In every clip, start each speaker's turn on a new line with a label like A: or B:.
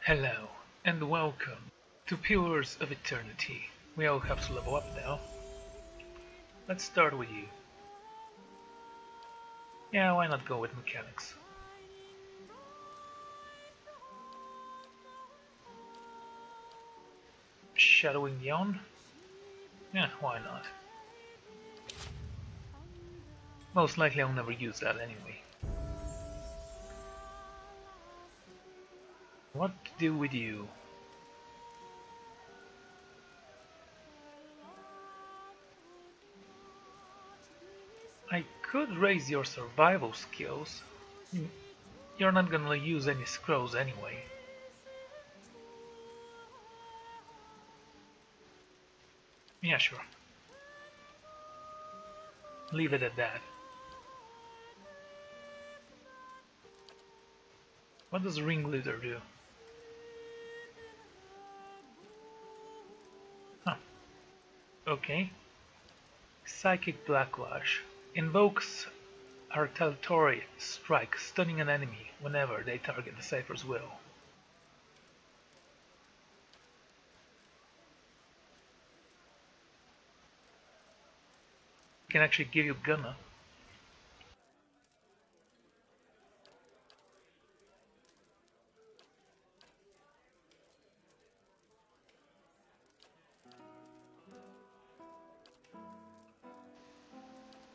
A: Hello, and welcome to Pillars of Eternity. We all have to level up now. Let's start with you. Yeah, why not go with mechanics? Shadowing Beyond? Yeah, why not? Most likely I'll never use that anyway. What to do with you? I could raise your survival skills. You're not gonna use any scrolls anyway. Yeah, sure. Leave it at that. What does Ringleader do? Huh. Okay. Psychic Backlash. Invokes artillery strike, stunning an enemy whenever they target the Cypher's will. Can actually give you Gunna.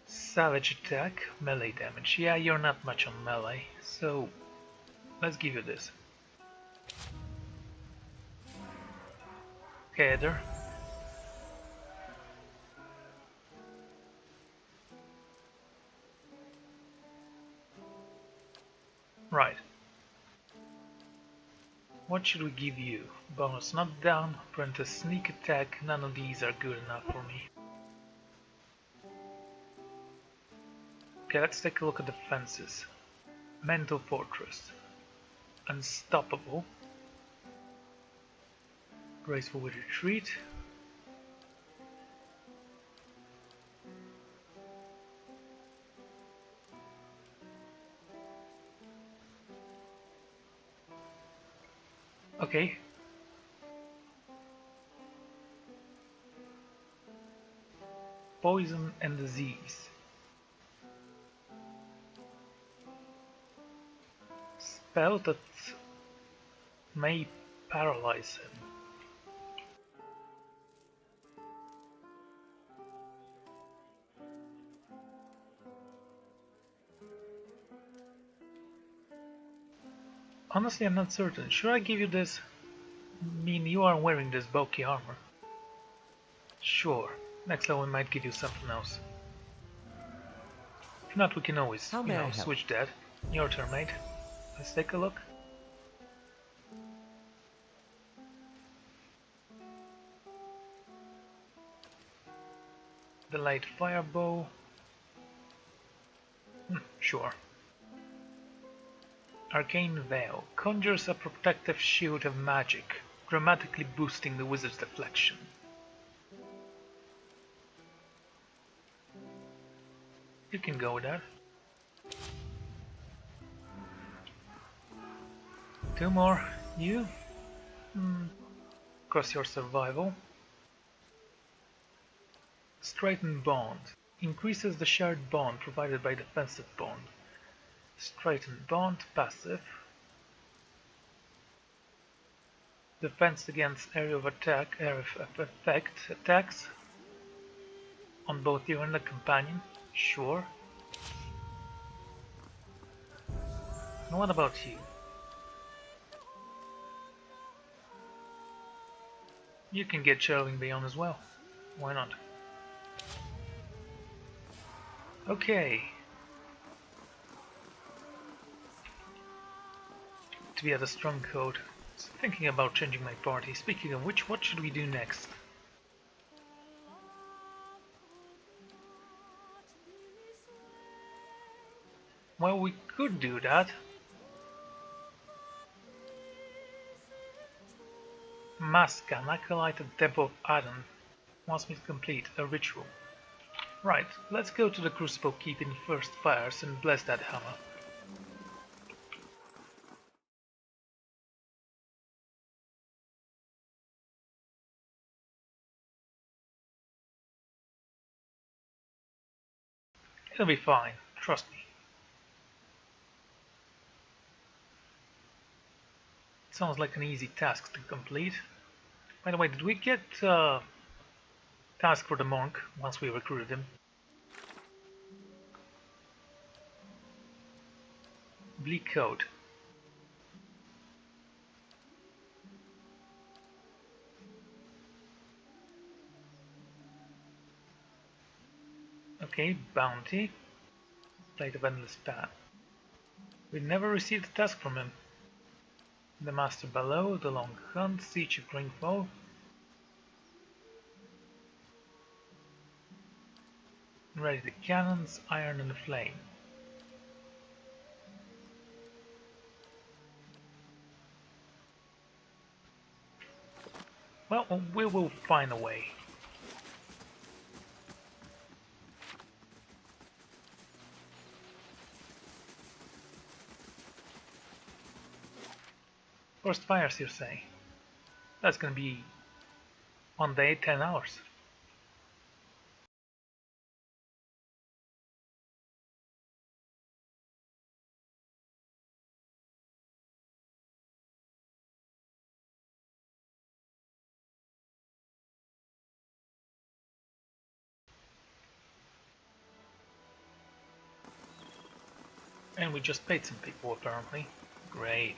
A: Savage attack, melee damage. Yeah, you're not much on melee, so let's give you this. Header. Right. What should we give you? Bonus knockdown, apprentice sneak attack. None of these are good enough for me. Okay, let's take a look at the fences. Mental Fortress. Unstoppable. Graceful with retreat. Okay. Poison and disease. Spell that may paralyze him. Honestly, I'm not certain. Should I give you this? I mean, you are wearing this bulky armor. Sure. Next level we might give you something else. If not, we can always, switch that. Your turn, mate. Let's take a look. The light firebow. Sure. Arcane Veil conjures a protective shield of magic, dramatically boosting the wizard's deflection. You can go with that. Two more. You? Cross your survival. Straighten Bond. Increases the shared bond provided by defensive bond. Straighten Bond, passive. Defense against area of effect attacks on both you and the companion. Sure. And what about you? You can get Shadowing Beyond as well. Why not? Okay. To be at a stronghold. Thinking about changing my party. Speaking of which, what should we do next? Well, we could do that. Maska, an acolyte at Temple of Adon, wants me to complete a ritual. Right, let's go to the Crucible Keep in first fires and bless that hammer. It'll be fine, trust me. Sounds like an easy task to complete. By the way, did we get task for the monk once we recruited him? Bleak coat. Okay, bounty. Plate of endless path. We never received a task from him. The master below, the long hunt, siege of Greenfall. Ready the cannons, iron and flame. Well, we will find a way. First fires, you say? That's gonna be 1 day, 10 hours. And we just paid some people, apparently. Great.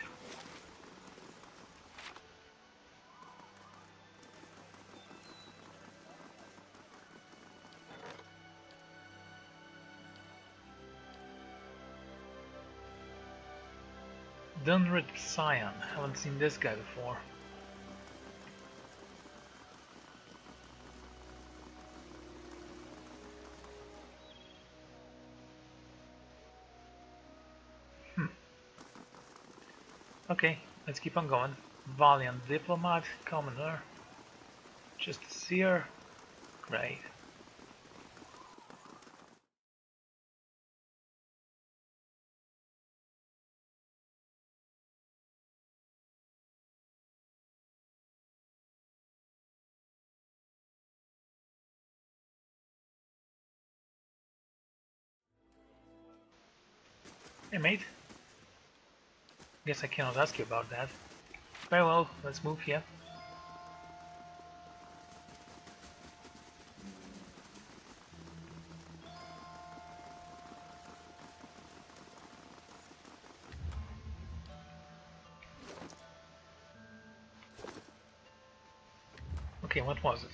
A: Dunrid Scion. Haven't seen this guy before. Okay, let's keep on going. Valiant Diplomat, Commoner. Just a seer. Great. Hey mate. Guess I cannot ask you about that. Very well, let's move here. Okay, what was it?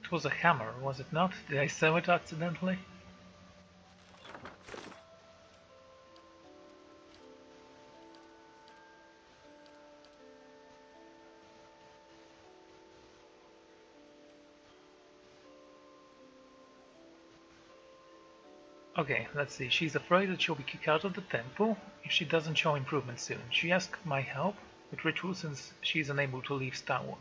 A: It was a hammer, was it not? Did I sell it accidentally? Okay, let's see. She's afraid that she'll be kicked out of the temple if she doesn't show improvement soon. She asked my help with ritual since she's unable to leave Starwood.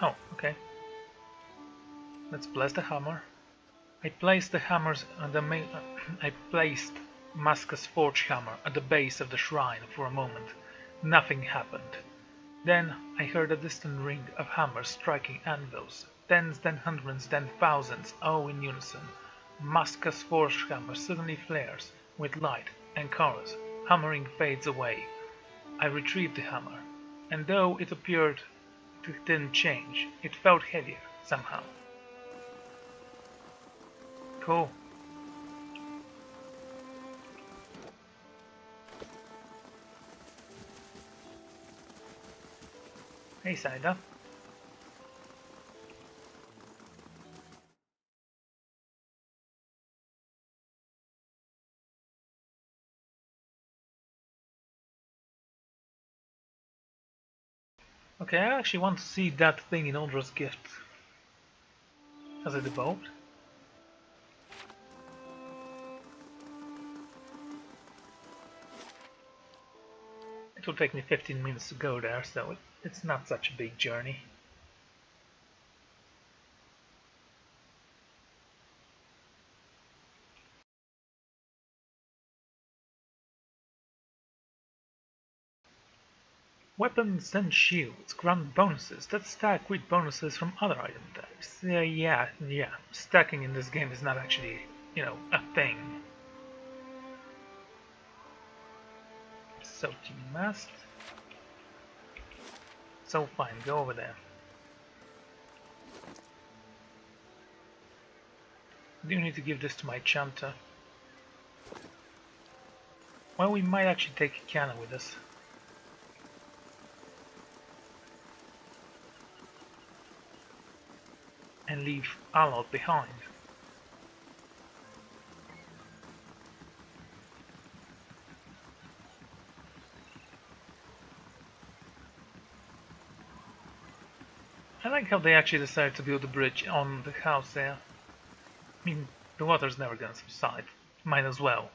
A: Oh, okay. Let's bless the hammer. I placed the hammers on the I placed Maska's forge hammer at the base of the shrine for a moment. Nothing happened. Then I heard a distant ring of hammers striking anvils. Tens, then hundreds, then thousands, all in unison. Maska's forge hammer suddenly flares with light and colors. Hammering fades away. I retrieved the hammer, and though it appeared it didn't change, it felt heavier somehow. Cool. Hey, Saida. Okay, I actually want to see that thing in Uldra's gift. Has it evolved? It will take me 15 minutes to go there, so it's not such a big journey. Weapons and shields grant bonuses that stack with bonuses from other item types. Yeah. Stacking in this game is not actually, a thing. So to mast. So fine, go over there. Do you need to give this to my chanter? Well, we might actually take a cannon with us. And leave Yliel behind. I like how they actually decided to build a bridge on the house there. I mean, the water's never gonna subside. Might as well.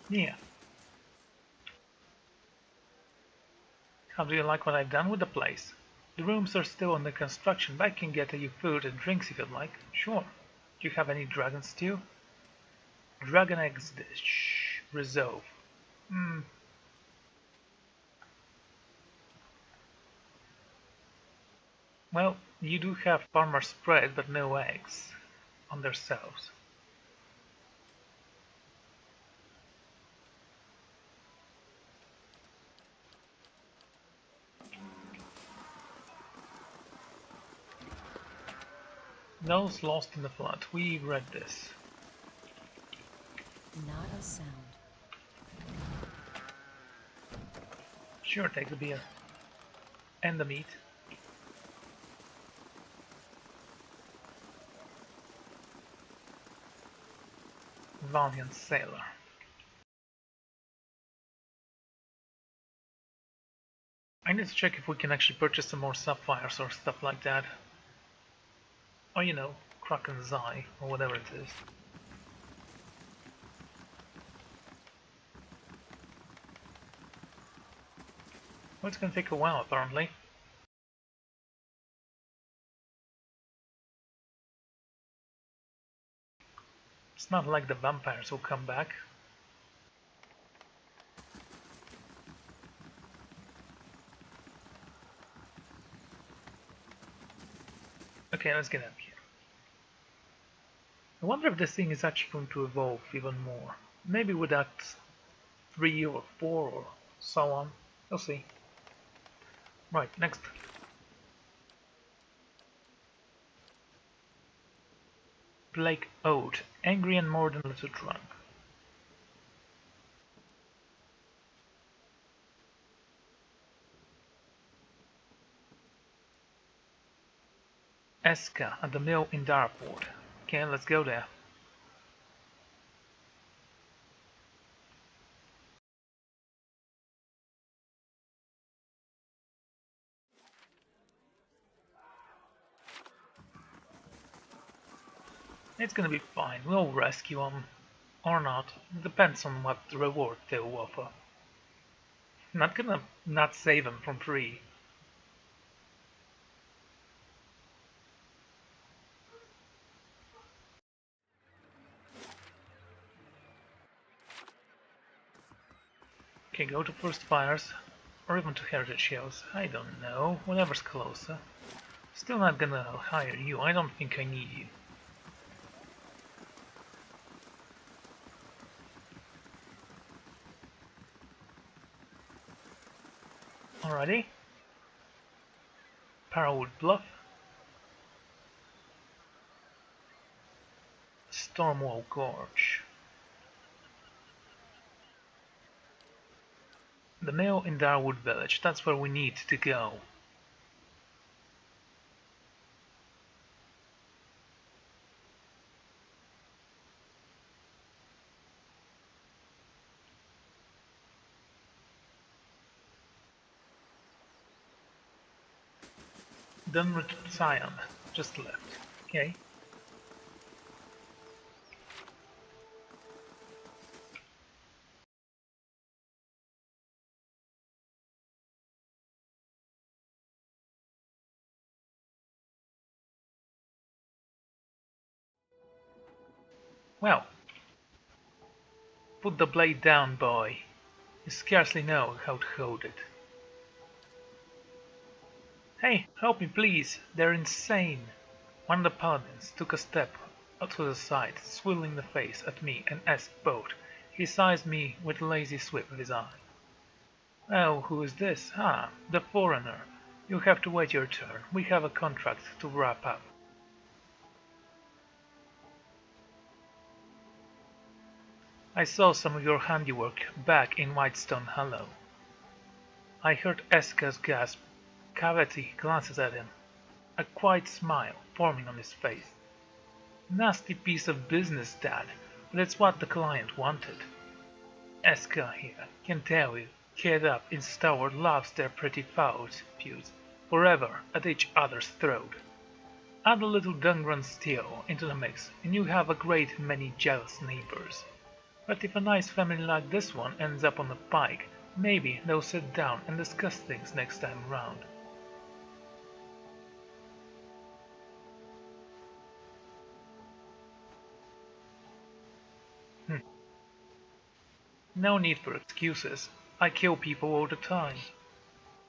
A: Yeah. How do you like what I've done with the place? The rooms are still under construction, but I can get you food and drinks if you'd like. Sure. Do you have any dragon stew? Dragon eggs dish. Resolve. Well, you do have farmer's spread, but no eggs. On themselves. Those lost in the flood. We read this.
B: Not a sound.
A: Sure, take the beer. And the meat. Valiant sailor. I need to check if we can actually purchase some more sapphires or stuff like that. Or Kraken's Eye, or whatever it is. Well, it's gonna take a while apparently. It's not like the vampires will come back. Okay, let's get out of here. I wonder if this thing is actually going to evolve even more. Maybe with Act 3 or 4 or so on. We'll see. Right, next. Blake Ode, angry and more than a little drunk. Eska at the mill in Darport. Okay, let's go there. It's gonna be fine. We'll rescue him. Or not. Depends on what reward they'll offer. Not gonna not save him from free. Okay, go to First Fires. Or even to Heritage Hills. I don't know. Whatever's closer. Still not gonna hire you. I don't think I need you. Alrighty. Parawood Bluff. Stormwall Gorge. The mill in Darwood Village. That's where we need to go. Dunrit Scion. Just left. Okay. Well, put the blade down, boy. You scarcely know how to hold it. Hey, help me please, they're insane. One of the paladins took a step to the side, swiveling the face at me and asked both. He sized me with a lazy sweep of his eye. "Oh, who is this? Ah, the foreigner. You'll have to wait your turn. We have a contract to wrap up." "I saw some of your handiwork back in Whitestone Hollow." I heard Eska's gasp. Cavity glances at him, a quiet smile forming on his face. "Nasty piece of business, Dad, but it's what the client wanted. Eska here, can tell you, head up in Starward loves their pretty fouls feuds, forever at each other's throat. Add a little Dungran steel into the mix and you have a great many jealous neighbors. But if a nice family like this one ends up on the pike, maybe they'll sit down and discuss things next time around." "No need for excuses. I kill people all the time.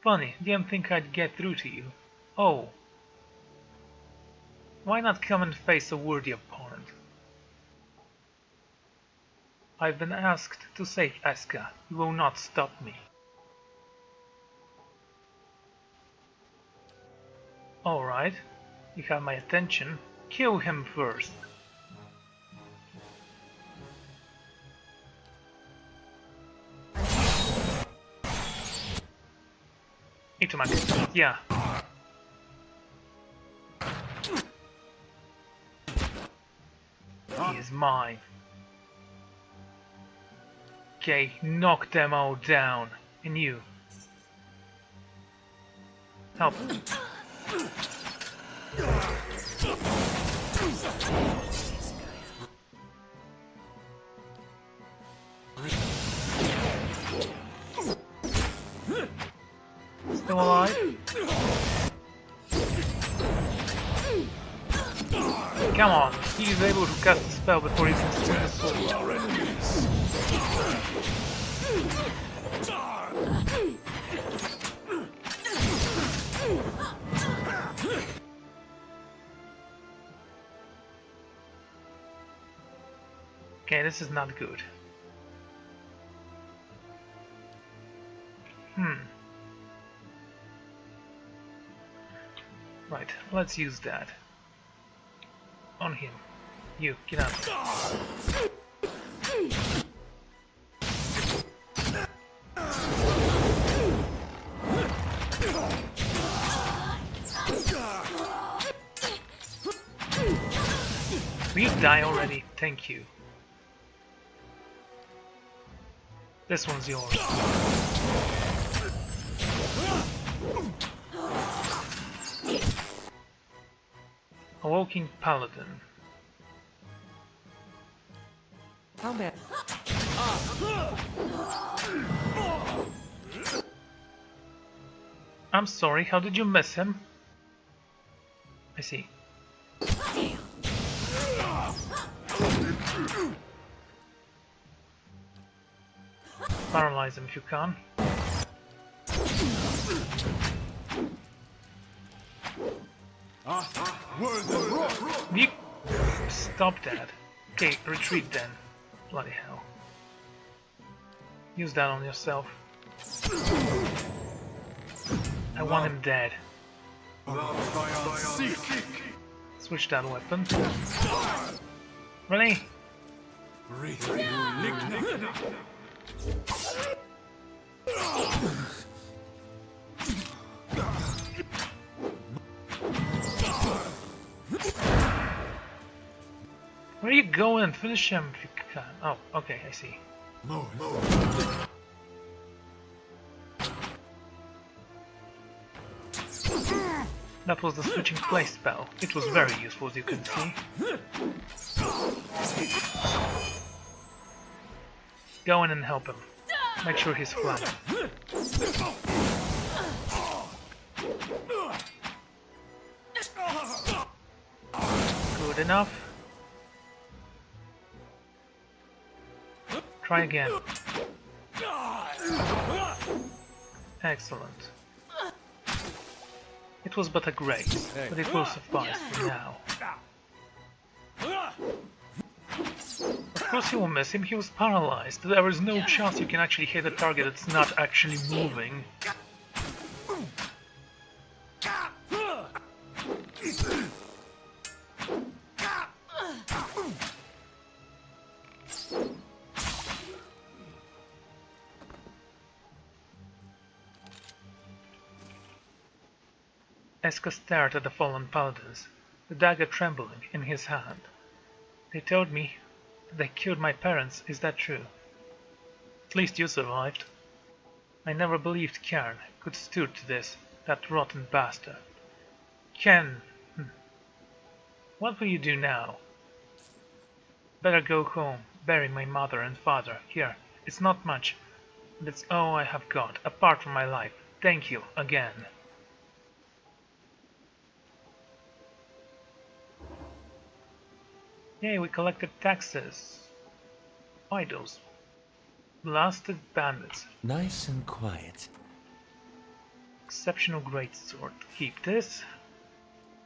A: Funny, didn't think I'd get through to you. Oh. Why not come and face a worthy opponent?" "I've been asked to save Eska. You will not stop me." "Alright. You have my attention. Kill him first." Itomak, yeah. He is mine. Okay, knock them all down. And you. Help. Still alive? Come on, he is able to cast a spell before he can swing the sword. Okay, this is not good. Right, let's use that. On him. You, get out. Will you die already? Thank you. This one's yours. A walking paladin.
B: How bad?
A: I'm sorry, how did you miss him? I see. Paralyze him if you can. You stop that. Okay, retreat then. Bloody hell. Use that on yourself. I want him dead. Switch that weapon. Really? Where are you going? Finish him if you can. Oh, okay, I see. That was the switching place spell. It was very useful, as you can see. Go in and help him. Make sure he's flat. Good enough. Try again. Excellent. It was but a grace, but it will suffice for now. Of course you will miss him, he was paralyzed. There is no chance you can actually hit a target that's not actually moving. Eska stared at the fallen paladins, the dagger trembling in his hand. They told me that they killed my parents, is that true? At least you survived. I never believed Cairn could stoop to this, that rotten bastard. Ken, what will you do now? Better go home, bury my mother and father. Here, it's not much, but it's all I have got, apart from my life. Thank you, again. Yay, we collected taxes. Why those blasted bandits?
C: Nice and quiet.
A: Exceptional greatsword. Keep this.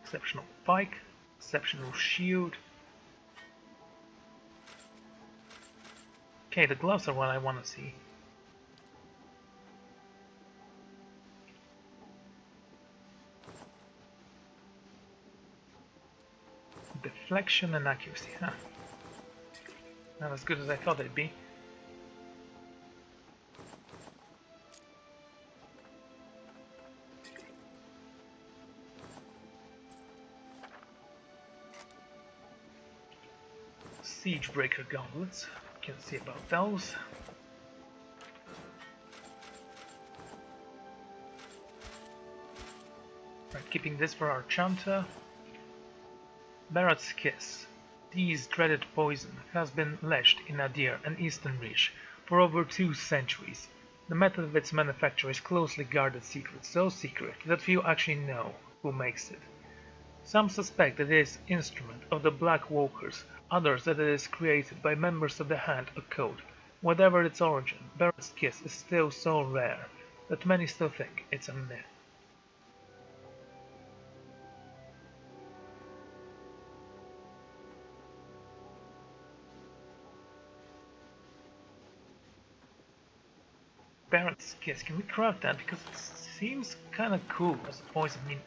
A: Exceptional pike. Exceptional shield. Okay, the gloves are what I want to see. Deflection and accuracy, huh? Not as good as I thought they'd be. Siegebreaker gauntlets. Can see about those. Right, keeping this for our chanter. Barrett's Kiss. This dreaded poison has been lashed in Adir and Eastern Reach for over 2 centuries. The method of its manufacture is closely guarded secret, so secret that few actually know who makes it. Some suspect that it is an instrument of the Black Walkers, others that it is created by members of the Hand or Code. Whatever its origin, Barrett's Kiss is still so rare that many still think it's a myth. Barrett's Kiss, can we craft that? Because it seems kind of cool as a poison. I mean,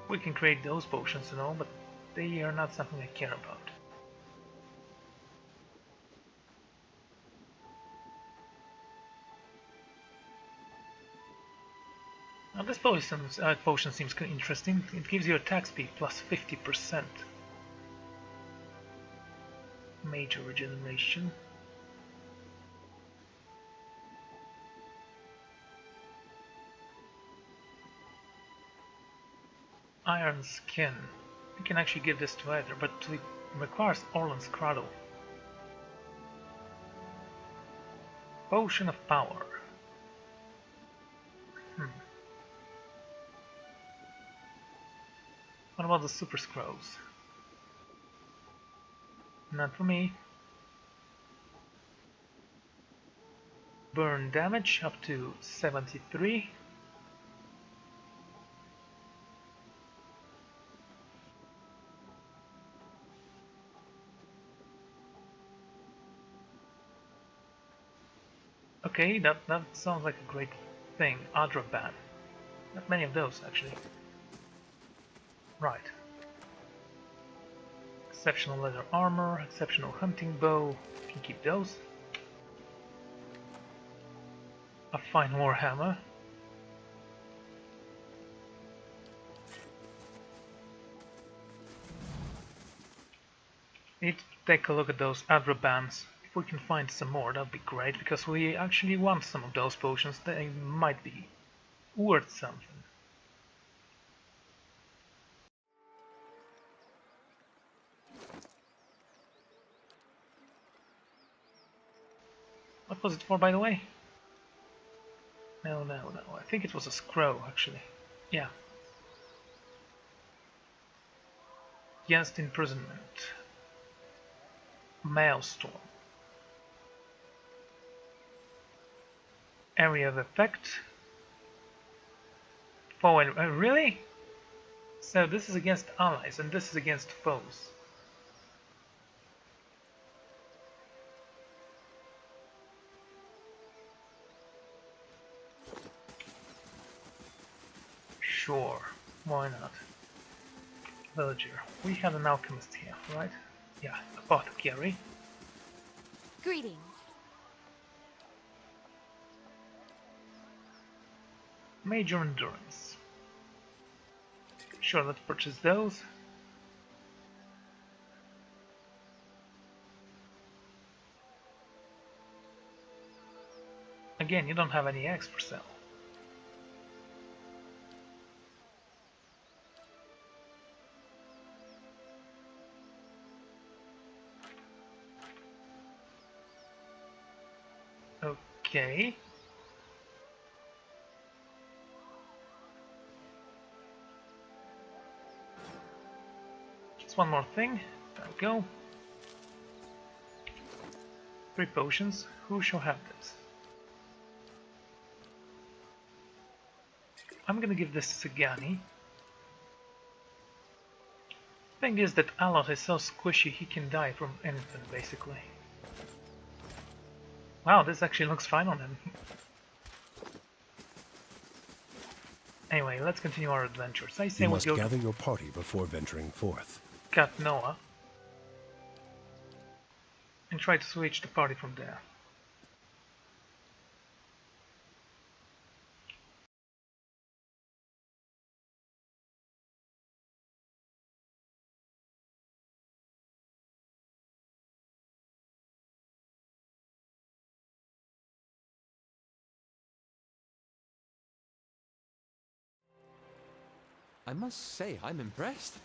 A: we can create those potions and all, but they are not something I care about. Now this potion seems interesting. It gives you attack speed plus 50%. Major regeneration. Iron Skin. We can actually give this to either, but it requires Orlan's Cradle. Potion of Power. What about the Super Scrolls? Not for me. Burn damage up to 73. Okay, that sounds like a great thing. Adraban. Not many of those actually. Right. Exceptional leather armor, exceptional hunting bow. Can keep those. A fine warhammer. Need to take a look at those Adrabans. If we can find some more, that'd be great, because we actually want some of those potions. They might be worth something. What was it for, by the way? No. I think it was a scroll, actually. Yeah. Against imprisonment. Maelstrom. Area of effect. Forward. Really? So this is against allies and this is against foes. Sure, why not? Villager. We had an alchemist here, right? Yeah, apothecary.
C: Greetings.
A: Major endurance. Sure, let's purchase those. Again, you don't have any eggs for sale. Okay. Just one more thing. There we go. 3 potions. Who shall have this? I'm gonna give this to Sagani. Thing is that Alot is so squishy he can die from anything basically. Wow, this actually looks fine on him. Anyway, let's continue our adventures. I say
D: You
A: we
D: must
A: go
D: gather
A: to
D: your party before venturing forth.
A: Cat Noah and try to switch the party from there.
B: I must say, I'm impressed.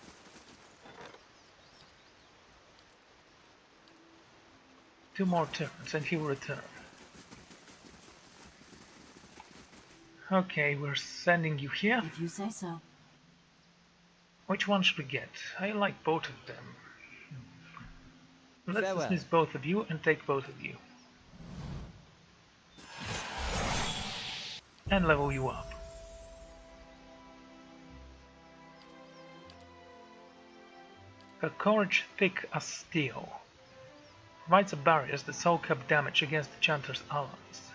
A: 2 more turns and he will return. Okay, we're sending you here.
C: If you say so.
A: Which one should we get? I like both of them. Let's
B: Farewell.
A: dismiss both of you and take both of you. And level you up. A courage thick as steel. Provides a barriers that soak up damage against the chanter's allies.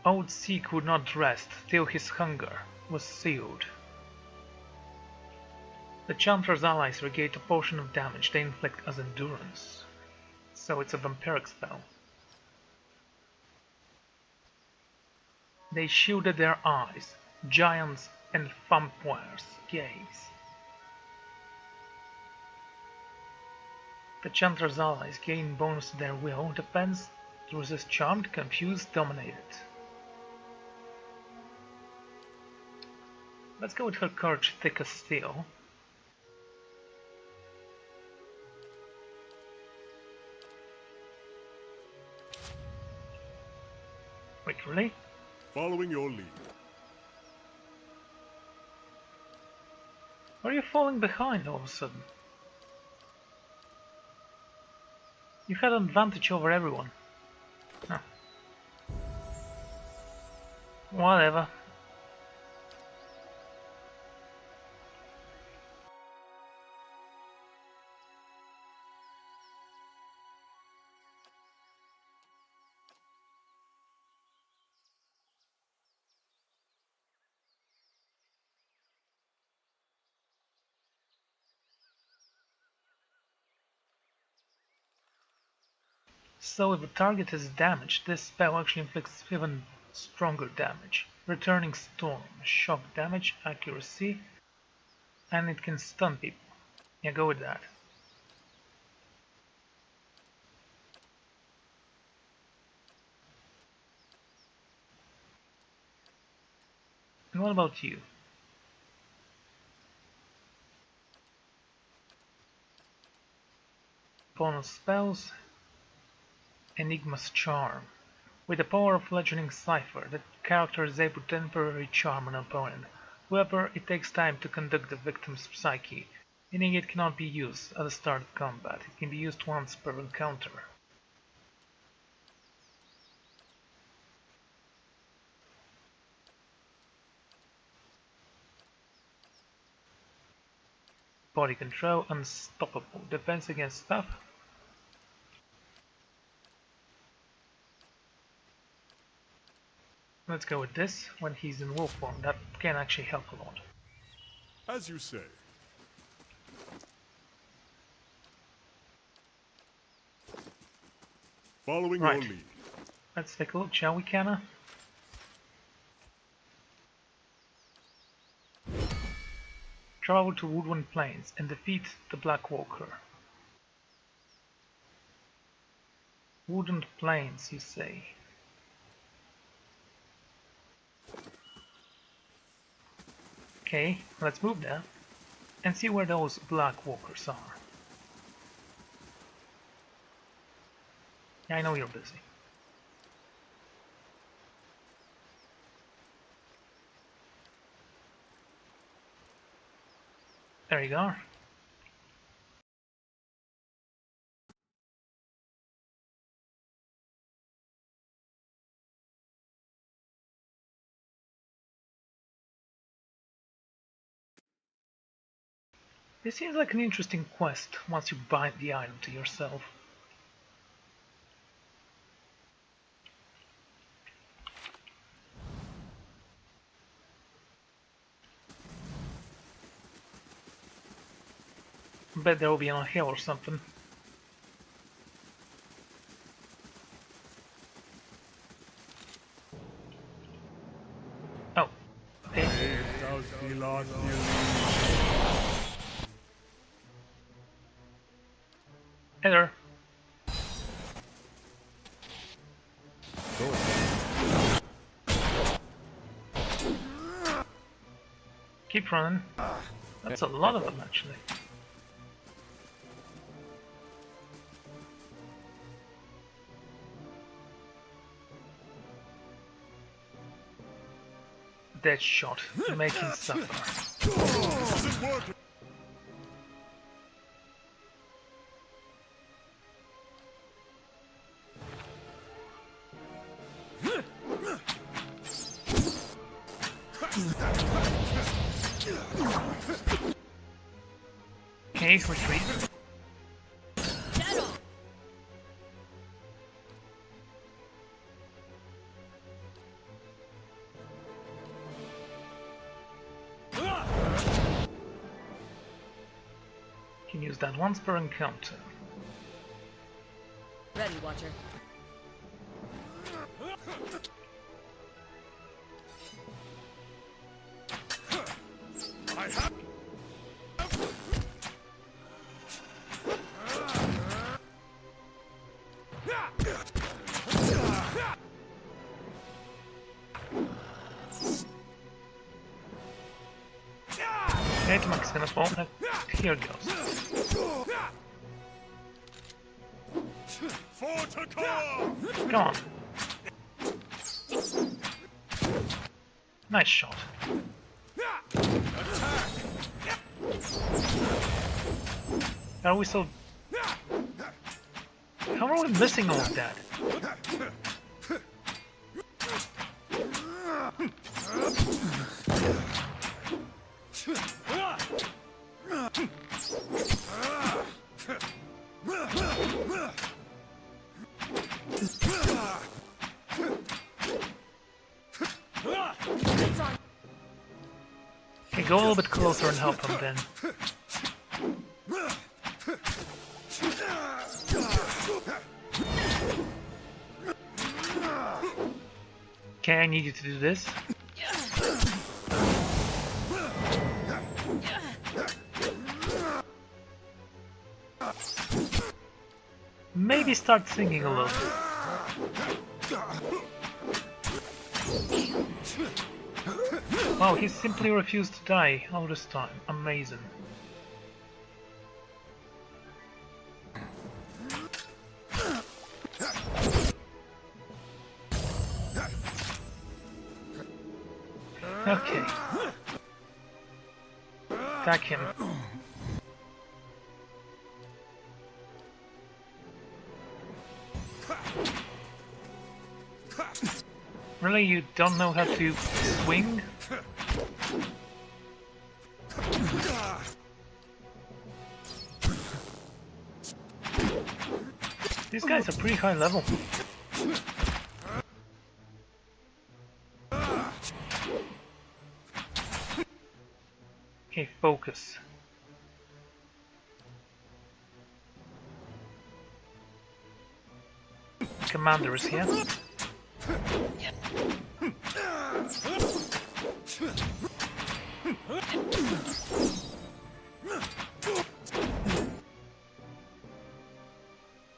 A: Old Seek would not rest till his hunger was sealed. The chanter's allies regain a portion of damage they inflict as endurance. So it's a vampiric spell. They shielded their eyes, giants and vampires' gaze. The chanter's allies gain bonus to their will, defense, to resist charmed, confused, dominated. Let's go with her courage thick as steel. Wait, really?
E: Following your lead.
A: Why are you falling behind all of a sudden? You had an advantage over everyone. Huh. Whatever. So if a target is damaged, this spell actually inflicts even stronger damage. Returning Storm, shock damage, accuracy, and it can stun people. Yeah, go with that. And what about you? Bonus spells, Enigma's Charm. With the power of Legioning Cipher, the character is able to temporarily charm an opponent. However, it takes time to conduct the victim's psyche, meaning it cannot be used at the start of combat. It can be used once per encounter. Body control, unstoppable. Defense against stuff. Let's go with this. When he's in wolf form, that can actually help a lot.
E: As you say. Following
A: Right.
E: your lead.
A: Let's take a look, shall we, Canna? Travel to Woodland Plains and defeat the Black Walker. Woodland Plains, you say? Okay, let's move there and see where those Black Walkers are. Yeah, I know you're busy. There you go. This seems like an interesting quest once you bind the item to yourself. Bet there will be on a hill or something. Oh, okay.
E: It does feel like
A: Hey there. Keep running. That's a lot of them, actually. Dead shot, make him suffer.
E: this isn't working.
A: Okay, retreat. Can use that once per encounter.
C: Ready, Watcher.
E: I have.
A: Okay, Max is gonna fall. Here it goes.
E: Forticore!
A: Come on. Nice shot. Are we so... How are we missing all of that? Okay, go a little bit closer and help him then. Okay, I need you to do this. Maybe start singing a little bit. Wow, he simply refused to die all this time. Amazing. Okay. Attack him. Really, you don't know how to swing? These guys are pretty high level. Okay, focus. Commander is here.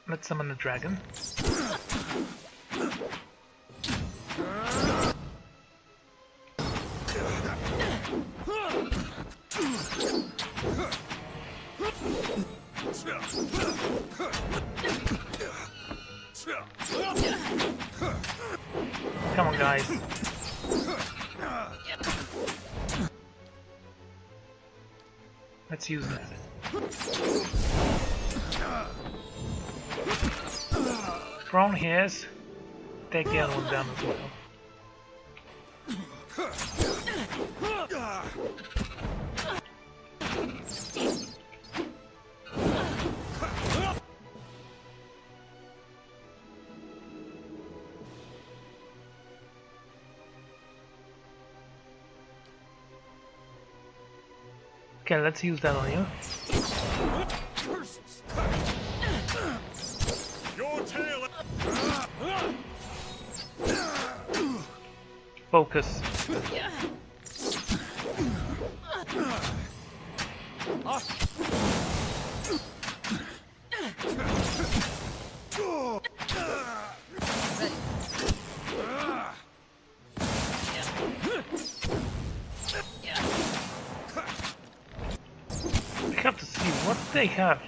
A: Let's summon the dragon. Come on, guys. Let's use that. Thrown hairs. Take the other one down as well. Okay, let's use that on you.
E: Your tail.
A: Focus. We have to see what they have.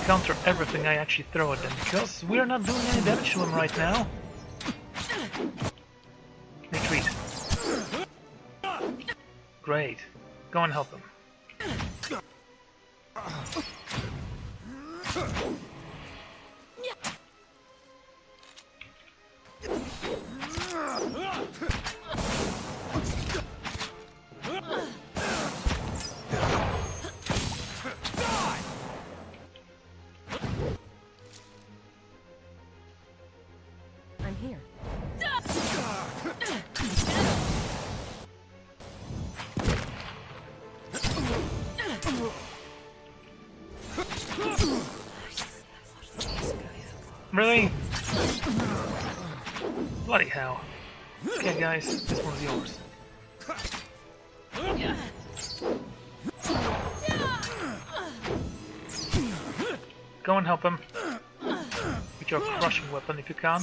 A: Counter everything I actually throw at them, because we're not doing any damage to them right now. Retreat. Great. Go and help them.
C: I'm here.
A: Really? Bloody hell. Okay guys, this one's yours. Go and help him. With your crushing weapon if you can.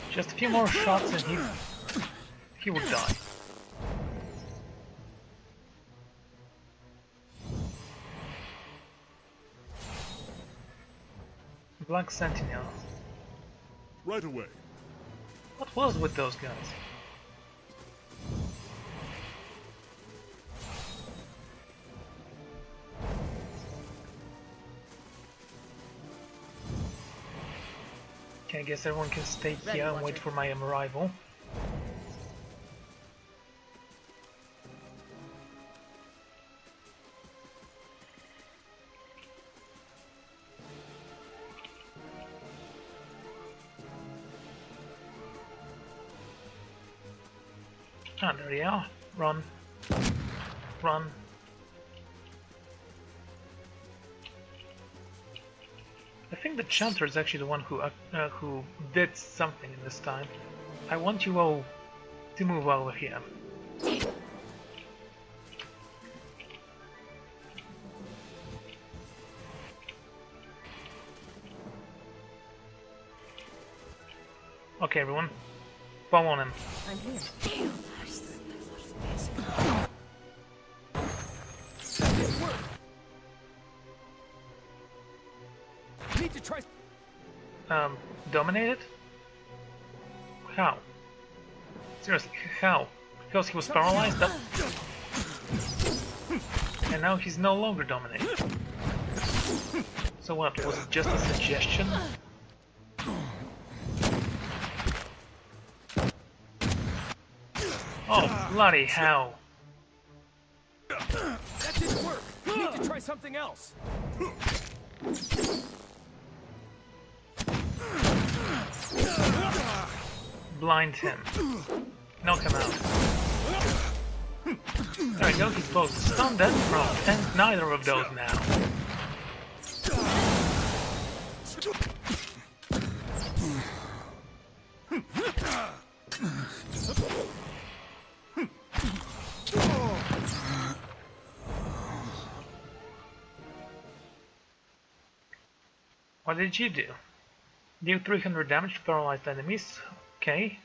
A: Just a few more shots and he will die. Black Sentinel.
E: Right away.
A: What was with those guys? Okay, I guess everyone can stay here and wait for my arrival. Ah, there you are. Run. Run. I think the Chanter is actually the one who did something in this time. I want you all to move over here. Okay, everyone. Bow on him.
C: I'm here.
B: Need to try.
A: Dominated? How? Seriously, how? Because he was paralyzed? And now he's no longer dominated. So what, was it just a suggestion? Oh, bloody hell.
B: That didn't work. Need to try something else.
A: Blind him. Knock him out. There we go, he's both stunned and prone, and neither of those now. What did you do? Deal 300 damage to paralyzed enemies. Okay.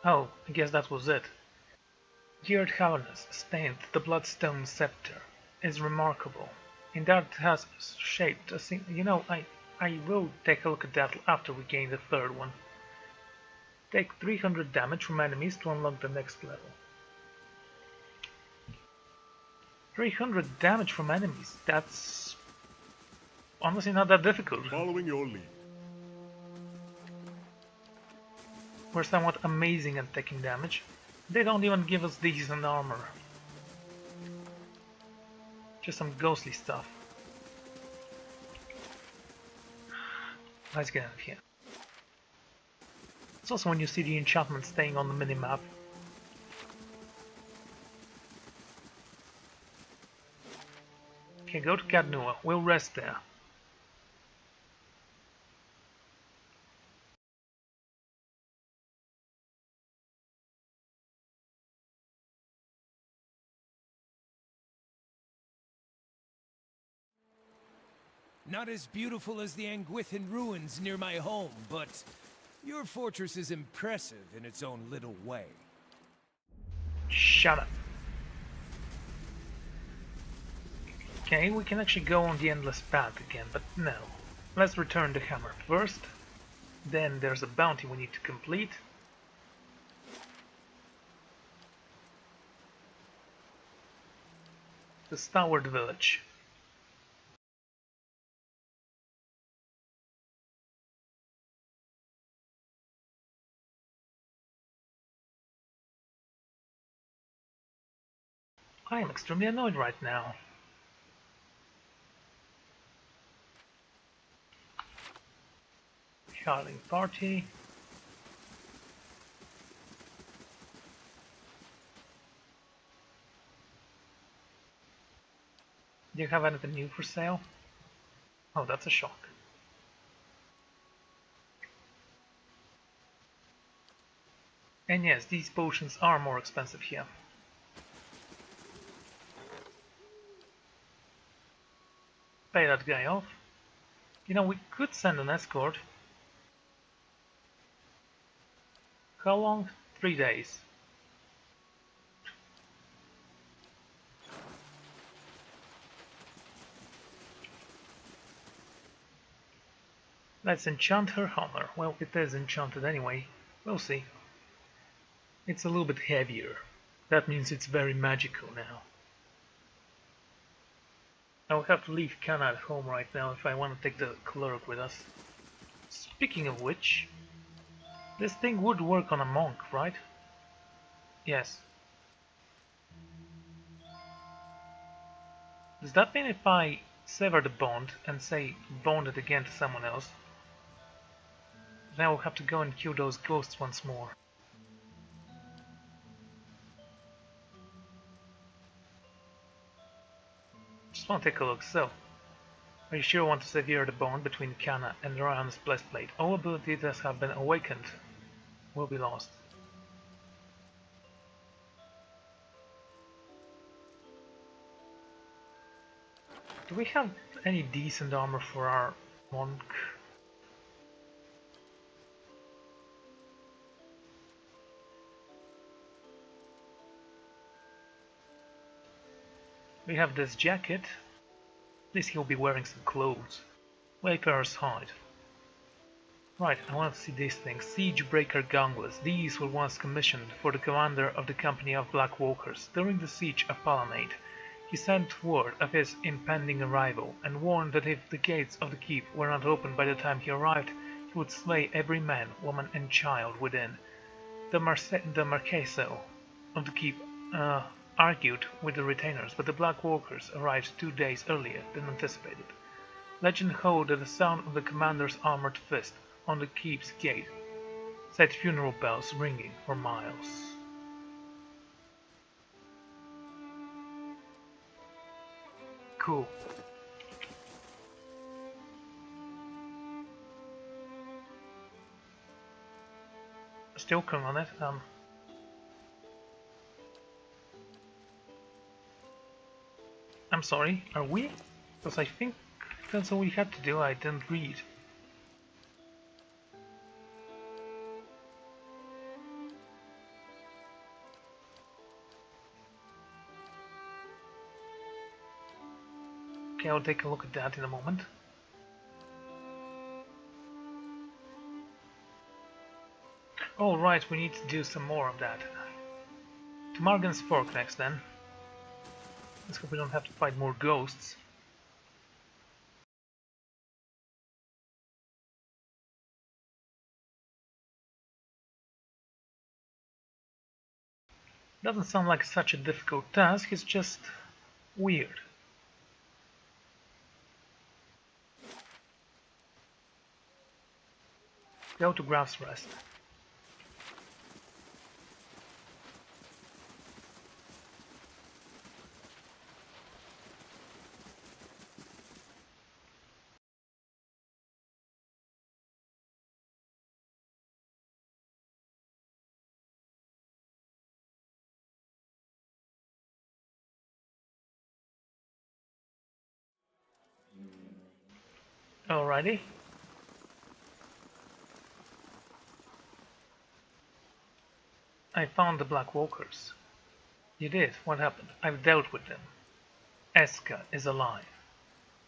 A: Oh, I guess that was it. Geared Harness, stained the Bloodstone Scepter, is remarkable. In that it has shaped a you know, I will take a look at that after we gain the third one. Take 300 damage from enemies to unlock the next level. 300 damage from enemies, that's honestly not that difficult.
E: Following your lead.
A: We're somewhat amazing at taking damage. They don't even give us decent armor. Just some ghostly stuff. Let's get out of here. It's also when you see the enchantment staying on the minimap. Okay, go to Cadnua. We'll rest there.
B: Not as beautiful as the Anguithan ruins near my home, but your fortress is impressive in its own little way.
A: Shut up. Okay, we can actually go on the endless path again, but no. Let's return the hammer first. Then there's a bounty we need to complete. The Starward Village. I am extremely annoyed right now. Sharding party. Do you have anything new for sale? Oh, that's a shock. And yes, these potions are more expensive here. Pay that guy off. You know, we could send an escort. How long? 3 days. Let's enchant her hammer. Well, it is enchanted anyway. We'll see. It's a little bit heavier. That means it's very magical now. I'll have to leave Kana at home right now if I want to take the cleric with us. Speaking of which, this thing would work on a monk, right? Yes. Does that mean if I sever the bond and say bond it again to someone else, then I will have to go and kill those ghosts once more? Just want to take a look. So, are you sure you want to sever the bond between Kana and Ryan's breastplate? All abilities that have been awakened will be lost. Do we have any decent armor for our monk? We have this jacket. At least he'll be wearing some clothes. Wayfarer's hide. Right, I want to see these things. Siegebreaker gauntlets. These were once commissioned for the commander of the company of Black Walkers during the siege of Palamate. He sent word of his impending arrival and warned that if the gates of the keep were not opened by the time he arrived, he would slay every man, woman and child within. The Marqueso of the keep argued with the retainers, but the Black Walkers arrived 2 days earlier than anticipated. Legend holds that the sound of the commander's armored fist on the keep's gate set funeral bells ringing for miles. Cool. Still working on it. I'm sorry, are we? Because I think that's all we had to do. I didn't read. Okay, I'll take a look at that in a moment. All right, we need to do some more of that. To Morgan's Fork next then. Let's hope we don't have to fight more ghosts. Doesn't sound like such a difficult task, it's just weird. Go to Graf's Rest. Alrighty. I found the Black Walkers. You did? What happened? I've dealt with them. Eska is alive.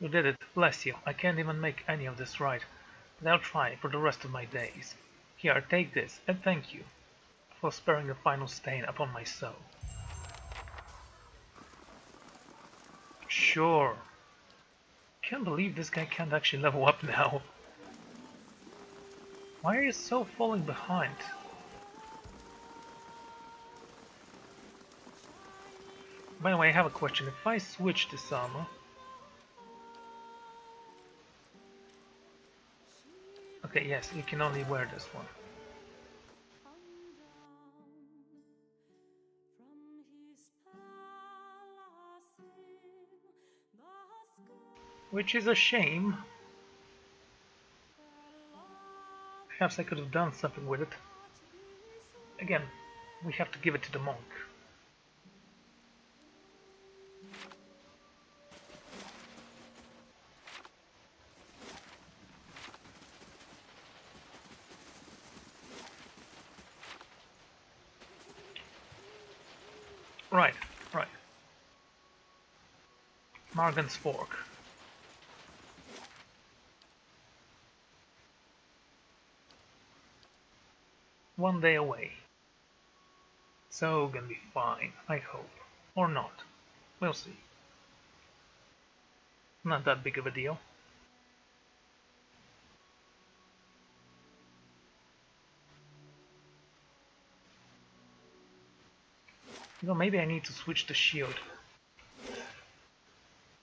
A: You did it. Bless you. I can't even make any of this right, but I'll try for the rest of my days. Here, take this, and thank you for sparing a final stain upon my soul. Sure. Can't believe this guy can't actually level up now. Why are you so falling behind? By the way, I have a question. If I switch this armor... Okay, yes, you can only wear this one. Which is a shame. Perhaps I could have done something with it. Again, we have to give it to the monk. Right, right. Morgan's Fork. One day away. So gonna be fine, I hope. Or not. We'll see. Not that big of a deal. You know, maybe I need to switch the shield.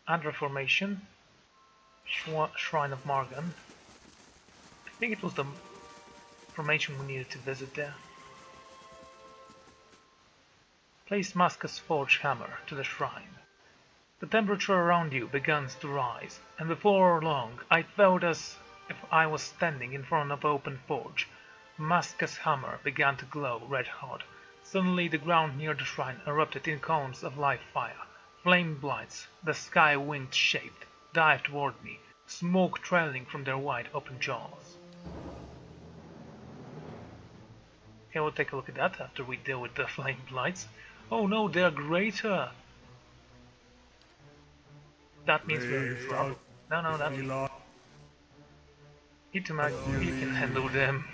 A: Adra formation. Shrine of Morgan. I think it was the formation we needed to visit there. Place Masca's forge hammer to the shrine. The temperature around you begins to rise, and before long I felt as if I was standing in front of an open forge. Masca's hammer began to glow red hot. Suddenly the ground near the shrine erupted in columns of live fire. Flame blights, the sky winged shaped. dive toward me, smoke trailing from their wide open jaws. Okay, we'll take a look at that after we deal with the flame blights. Oh no, they're greater! That means we're in trouble. No, that... Itamag, you can handle them.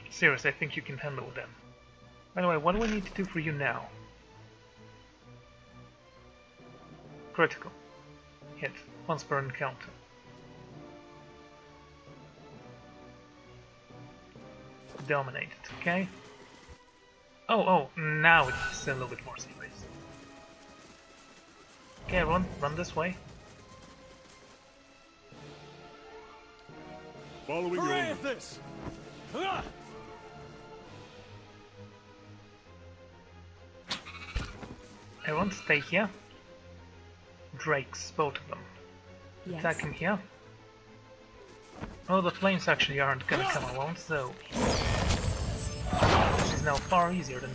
A: Seriously, I think you can handle them. By the way, what do we need to do for you now? Critical. Hit. Once per encounter. Dominated, okay? Oh, now it's a little bit more serious. Okay, everyone, run this way.
E: Following your
A: Everyone, stay here. Drakes, both of them.
C: Yes.
A: Attack him here. Oh, the flames actually aren't gonna come along, so... This is now far easier than...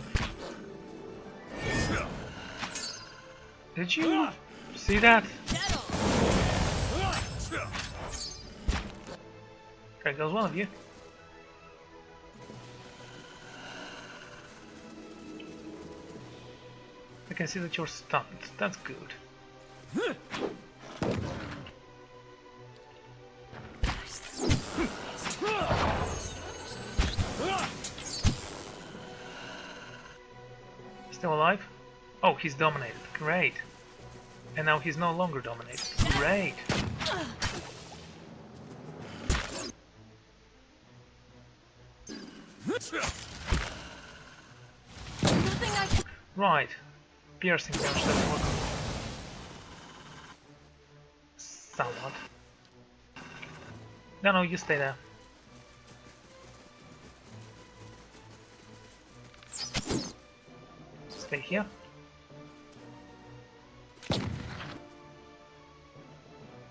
A: Did you see that? There goes one of you. I can see that you're stunned. That's good. Still alive? Oh, he's dominated. Great. And now he's no longer dominated. Great. Right. Piercing damage doesn't work. Somewhat. No, you stay there. Stay here.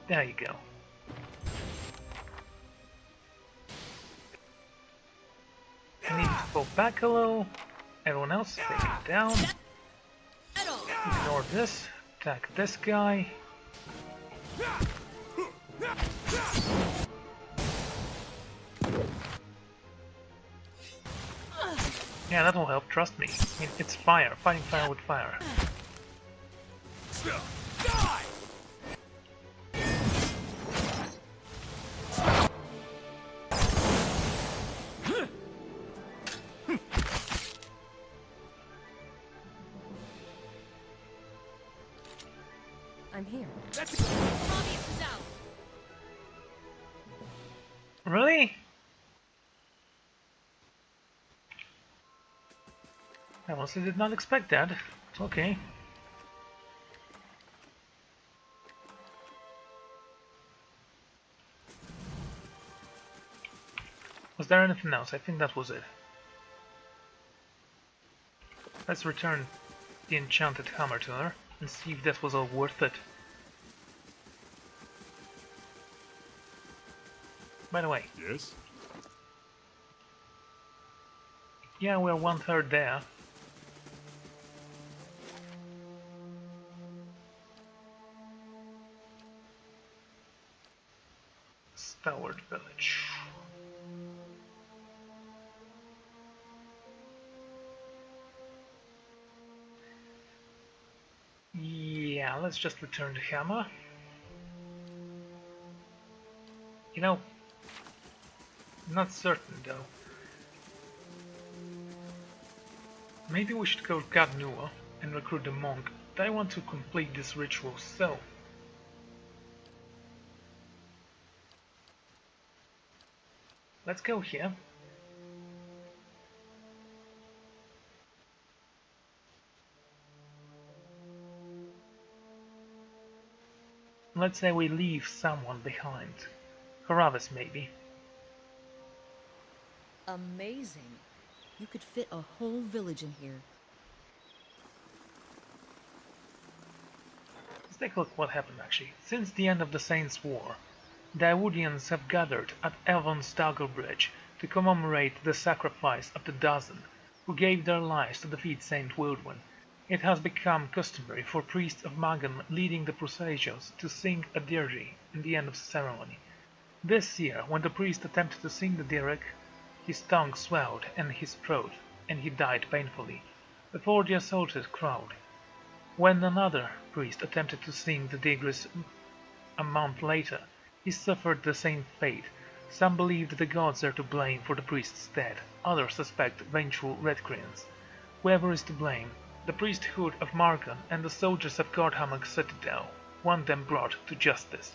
A: There you go. I need to go back a little. Everyone else, take it down. Ignore this. Attack this guy. Yeah, that will help, trust me. I mean, it's fire. Fighting fire with fire.
C: I'm here.
A: Really? I honestly did not expect that. It's okay. Was there anything else? I think that was it. Let's return the enchanted hammer to her and see if that was all worth it. By the way.
E: Yes?
A: Yeah, we're 1/3 there. Stoward Village. Yeah, let's just return the hammer. You know, not certain though. Maybe we should go to Kadnua and recruit the monk, but I want to complete this ritual, so... Let's go here. Let's say we leave someone behind. Karavis, maybe.
F: Amazing. You could fit a whole village in here.
A: Let's take a look what happened actually. Since the end of the Saints' War, the Iwudians have gathered at Evon's Dagger Bridge to commemorate the sacrifice of the dozen who gave their lives to defeat Saint Wildwin It has become customary for priests of Magan leading the processions to sing a dirge in the end of the ceremony. This year, when the priest attempted to sing the dirge, his tongue swelled in his throat, and he died painfully, before the assaulted crowd. When another priest attempted to sing the dirge a month later, he suffered the same fate. Some believe that the gods are to blame for the priest's death, others suspect vengeful Redcreans. Whoever is to blame, the priesthood of Margan and the soldiers of Godhammer's citadel want them brought to justice.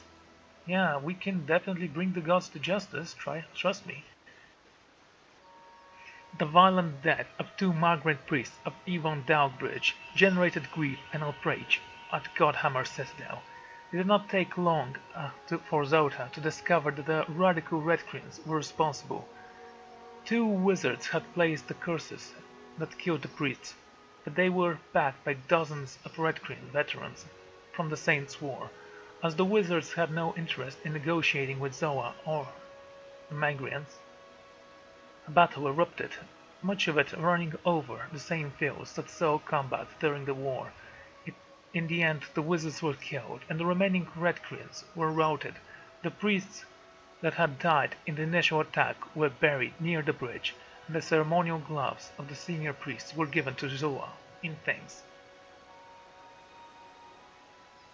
A: Yeah, we can definitely bring the gods to justice, trust me. The violent death of 2 Margaret priests of Yvonne Dalbridge generated grief and outrage at Godhammer's citadel. It did not take long for Zota to discover that the radical Redcreans were responsible. 2 wizards had placed the curses that killed the priests, but they were backed by dozens of Redcrean veterans from the Saints' War, as the wizards had no interest in negotiating with Zoa or the Magrians. A battle erupted, much of it running over the same fields that saw combat during the war. In the end, the wizards were killed, and the remaining Redcreans were routed. The priests that had died in the initial attack were buried near the bridge, and the ceremonial gloves of the senior priests were given to Zoa in thanks.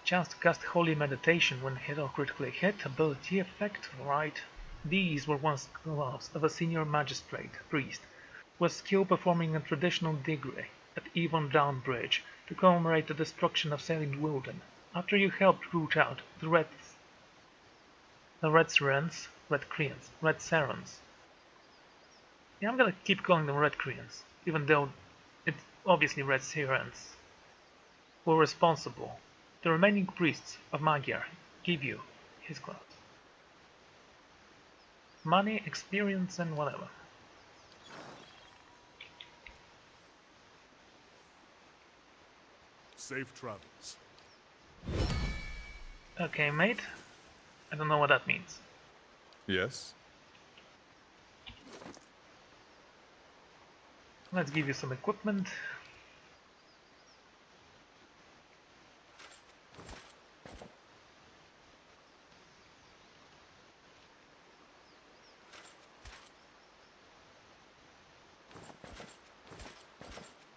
A: Chance to cast Holy Meditation when hit or critically hit, ability effect, right. These were once gloves of a senior magistrate priest who was skilled performing a traditional degree at Yvonne Down Bridge to commemorate the destruction of Saint Wilden, after you helped root out the Red Serans. Yeah, I'm gonna keep calling them Red Creans, even though it's obviously Red Serans were responsible. The remaining priests of Magyar give you his gloves. Money, experience, and whatever.
E: Safe travels.
A: Okay, mate. I don't know what that means.
E: Yes?
A: Let's give you some equipment.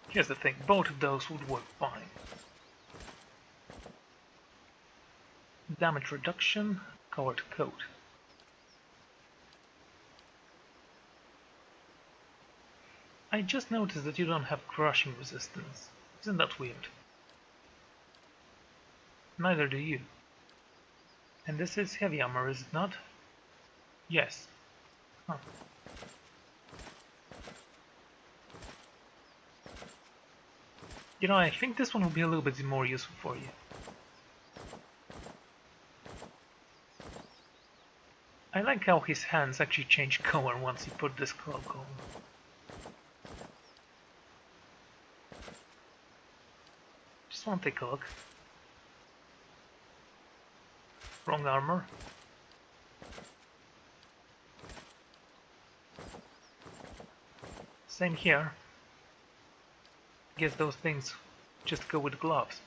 A: Here's the thing, both of those would work fine. Damage reduction, colored coat. I just noticed that you don't have crushing resistance. Isn't that weird? Neither do you. And this is heavy armor, is it not? Yes. Huh. You know, I think this one will be a little bit more useful for you. I like how his hands actually change color once he put this cloak on. Just want to take a look. Wrong armor. Same here. Guess those things just go with gloves.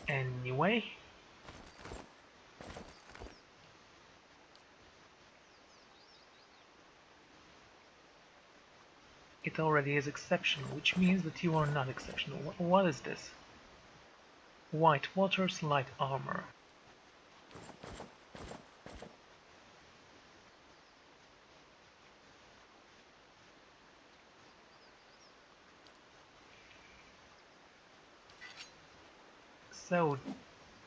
A: Anyway. It already is exceptional, which means that you are not exceptional. What is this? White Waters light armor. So,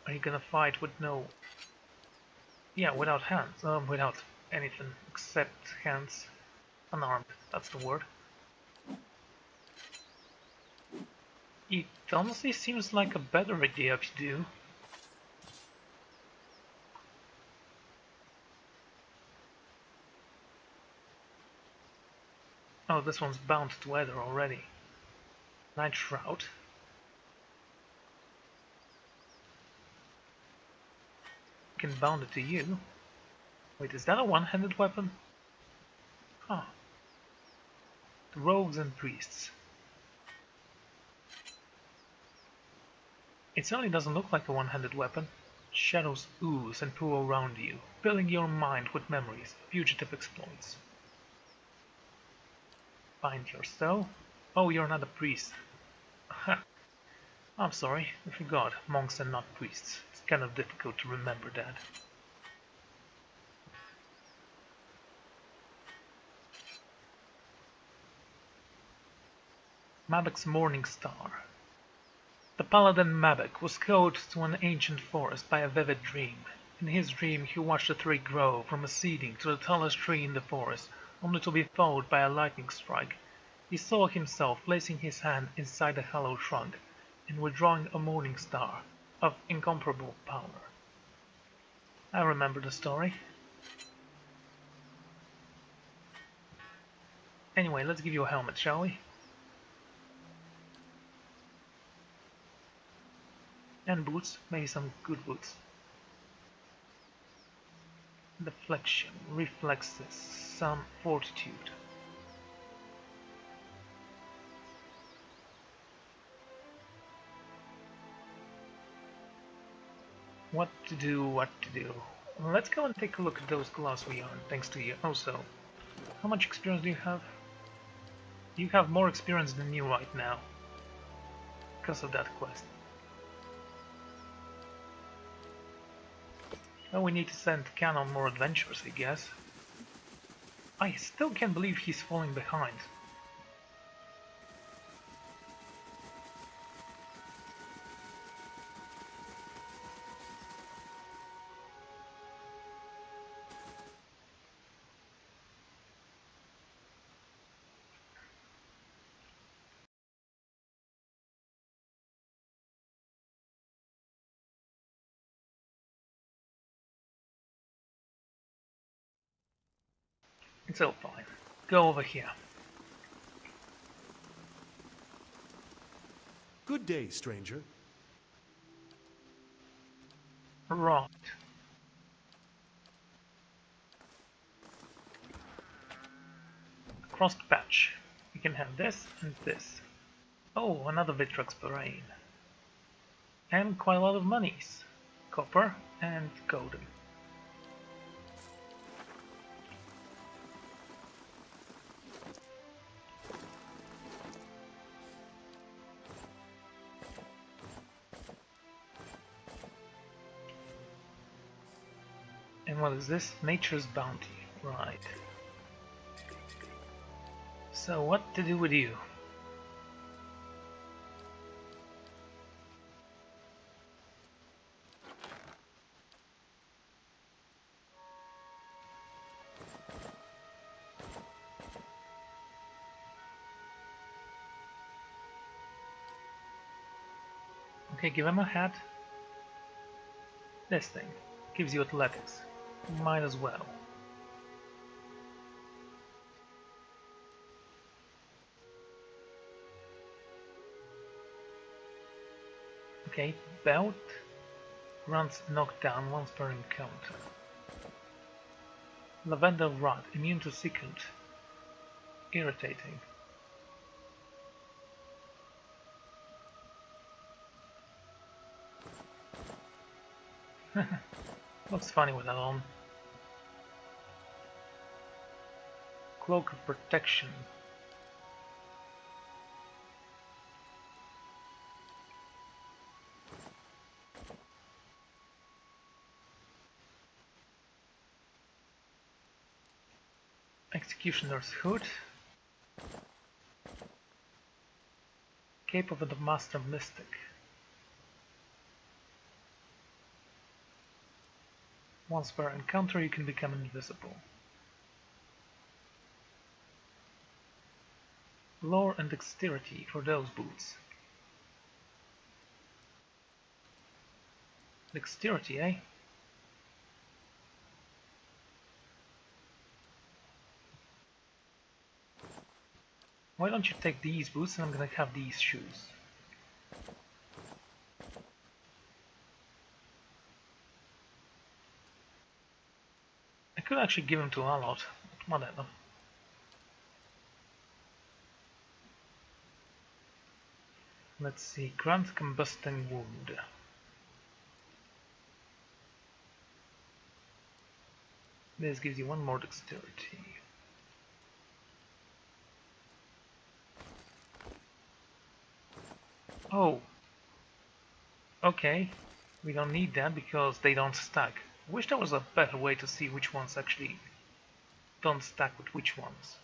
A: are you gonna fight with no... Yeah, without hands. Without anything except hands. Unarmed, that's the word. It honestly seems like a better idea if you do. Oh, this one's bound to weather already. Night Shroud. Can bound it to you. Wait, is that a one-handed weapon? Huh. The rogues and priests. It certainly doesn't look like a one-handed weapon. Shadows ooze and pour around you, filling your mind with memories, fugitive exploits. Find your stone? Oh, you're not a priest. I'm sorry, I forgot. Monks are not priests. It's kind of difficult to remember that. Mabek's Morning Star. The paladin Mabek was called to an ancient forest by a vivid dream. In his dream he watched a tree grow from a seedling to the tallest tree in the forest, only to be followed by a lightning strike. He saw himself placing his hand inside the hollow trunk and withdrawing a morning star of incomparable power. I remember the story. Anyway, let's give you a helmet, shall we? And boots, maybe some good boots. Deflection, reflexes, some fortitude. What to do, what to do. Let's go and take a look at those gloves we earned, thanks to you. Also, how much experience do you have? You have more experience than you right now, because of that quest. Well, we need to send Ken on more adventures, I guess. I still can't believe he's falling behind. It's all fine. Go over here.
E: Good day, stranger.
A: Right. Crossed patch. We can have this and this. Oh, another Vitrox Parain. And quite a lot of monies. Copper and golden. And what is this? Nature's Bounty. Right. So what to do with you? Okay, give him a hat. This thing gives you athletics. Might as well. Okay, belt runs knockdown once per encounter. Lavender Rod, immune to second. Irritating. Looks funny with that on. Cloak of Protection. Executioner's Hood. Cape of the Master Mystic. Once per encounter you can become invisible. Lore and Dexterity for those boots. Dexterity, eh? Why don't you take these boots and I'm gonna have these shoes? I could actually give them to Alot, but whatever. Let's see, grant combusting wound. This gives you one more dexterity. Oh, okay. We don't need that because they don't stack. Wish there was a better way to see which ones actually don't stack with which ones.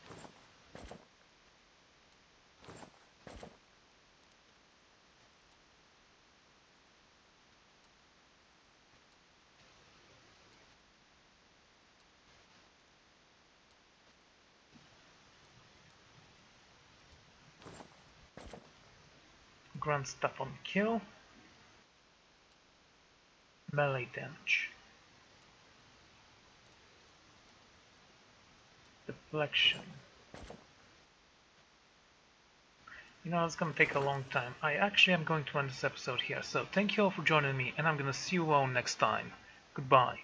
A: Grant stuff on kill. Melee damage. Deflection. You know, it's gonna take a long time. I actually am going to end this episode here, so thank you all for joining me, and I'm gonna see you all next time. Goodbye.